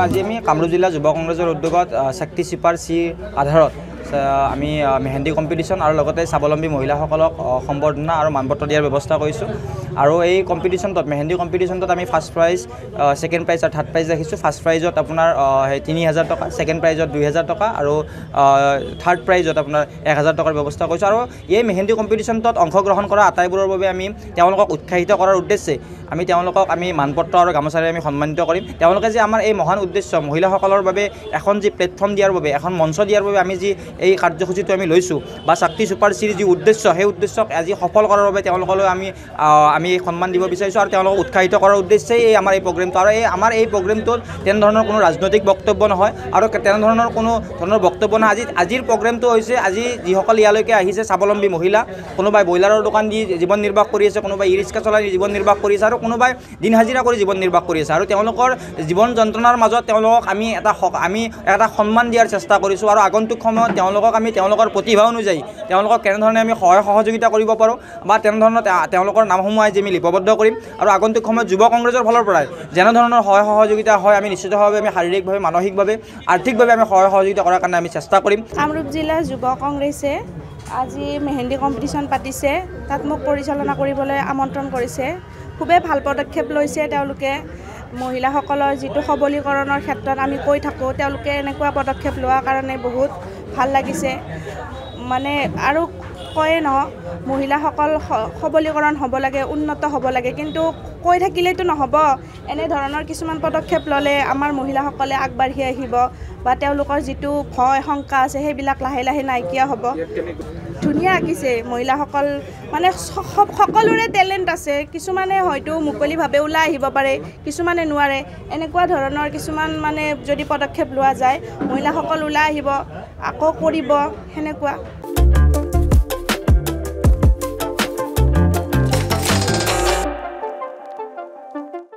আজি আমি কামৰূপ জিলা যুৱ কংগ্ৰেছৰ উদ্যোগত শক্তি সুপাৰ চি আধাৰত আমি মেহেন্দি কম্পিটিশ্যন আৰু লগতে স্বাৱলম্বী মহিলাসকলক সম্বৰ্ধনা আৰু মানপত্ৰ দিয়াৰ ব্যৱস্থা কৰিছোঁ। আৰু এই কম্পিটিশ্যনটোত মেহেন্দি কম্পিটিশ্যনটোত আমি ফাৰ্ষ্ট প্ৰাইজ, ছেকেণ্ড প্ৰাইজ আৰু থাৰ্ড প্ৰাইজ ৰাখিছোঁ। ফাৰ্ষ্ট প্ৰাইজত আপোনাৰ ৩,০০০ টকা, ছেকেণ্ড প্ৰাইজত ২,০০০ টকা আৰু থাৰ্ড প্ৰাইজত আপোনাৰ ১,০০০ টকাৰ ব্যৱস্থা কৰিছোঁ। আৰু এই মেহেন্দি কম্পিটিশ্যনটোত অংশগ্ৰহণ কৰা আটাইবোৰৰ বাবে আমি তেওঁলোকক উৎসাহিত কৰাৰ উদ্দেশ্যে তেওঁলোকক মানপত্ৰ আৰু গামোচাৰে আমি সন্মানিত কৰিম। তেওঁলোকে যে আমাৰ এই মহান উদ্দেশ্য মহিলাসকলৰ বাবে এখন যি প্লেটফৰ্ম দিয়াৰ বাবে, এখন মঞ্চ দিয়াৰ বাবে আমি যি এই কাৰ্যসূচীটো আমি লৈছোঁ বা শক্তি সুপাৰ চিৰ যি উদ্দেশ্য, সেই উদ্দেশ্যক আজি সফল কৰাৰ বাবে তেওঁলোকলৈ আমি সন্মান দিব বিচাৰিছোঁ আৰু তেওঁলোকক উৎসাহিত কৰাৰ উদ্দেশ্যেই আমাৰ এই প্ৰগ্ৰেমটো। আৰু আমাৰ এই প্ৰগ্ৰেমটোত তেনেধৰণৰ কোনো ৰাজনৈতিক বক্তব্য নহয় আৰু তেনেধৰণৰ কোনো ধৰণৰ বক্তব্য নহয়। আজিৰ প্ৰগ্ৰেমটো হৈছে, আজি যিসকল ইয়ালৈকে আহিছে স্বাৱলম্বী মহিলা, কোনোবাই ব্ৰইলাৰৰ দোকান দি জীৱন নিৰ্বাহ কৰি আছে, কোনোবাই ই ৰিক্সা চলাই জীৱন নিৰ্বাহ কৰি আছে আৰু কোনোবাই দিন হাজিৰা কৰি জীৱন নিৰ্বাহ কৰি আছে। আৰু তেওঁলোকৰ জীৱন যন্ত্ৰণাৰ মাজত তেওঁলোকক আমি এটা সন্মান দিয়াৰ চেষ্টা কৰিছোঁ। আৰু আগন্তুক সময়ত তেওঁলোকক আমি তেওঁলোকৰ প্ৰতিভা অনুযায়ী তেওঁলোকক কেনেধৰণে আমি সহায় সহযোগিতা কৰিব পাৰোঁ বা তেনেধৰণৰ তেওঁলোকৰ নামসমূহ আজি আমি লিপিবদ্ধ কৰিম। আৰু আগন্তুক সময়ত যুৱ কংগ্ৰেছৰ ফালৰ পৰাই যেনেধৰণৰ সহায় সহযোগিতা হয়, আমি নিশ্চিতভাৱে আমি শাৰীৰিকভাৱে, মানসিকভাৱে, আৰ্থিকভাৱে আমি সহায় সহযোগিতা কৰাৰ কাৰণে আমি চেষ্টা কৰিম। কামৰূপ জিলা যুৱ কংগ্ৰেছে আজি মেহেন্দি কম্পিটিশ্যন পাতিছে, তাত মোক পৰিচালনা কৰিবলৈ আমন্ত্ৰণ কৰিছে। খুবেই ভাল পদক্ষেপ লৈছে তেওঁলোকে। মহিলাসকলৰ যিটো সবলীকৰণৰ ক্ষেত্ৰত আমি কৈ থাকোঁ, তেওঁলোকে এনেকুৱা পদক্ষেপ লোৱাৰ কাৰণে বহুত ভাল লাগিছে। আৰু কয়ে নহওক, মহিলাসকল সবলীকৰণ হ'ব লাগে, উন্নত হ'ব লাগে, কিন্তু কৈ থাকিলেতো নহ'ব। এনেধৰণৰ কিছুমান পদক্ষেপ ল'লে আমাৰ মহিলাসকলে আগবাঢ়ি আহিব বা তেওঁলোকৰ যিটো ভয় শংকা আছে সেইবিলাক লাহে লাহে নাইকিয়া হ'ব। ধুনীয়া আঁকিছে মহিলাসকল, সকলোৰে টেলেণ্ট আছে। কিছুমানে হয়তো মুকলিভাৱে ওলাই আহিব পাৰে, কিছুমানে নোৱাৰে। এনেকুৱা ধৰণৰ কিছুমান যদি পদক্ষেপ লোৱা যায়, মহিলাসকল ওলাই আহিব, আকৌ কৰিব, সেনেকুৱা।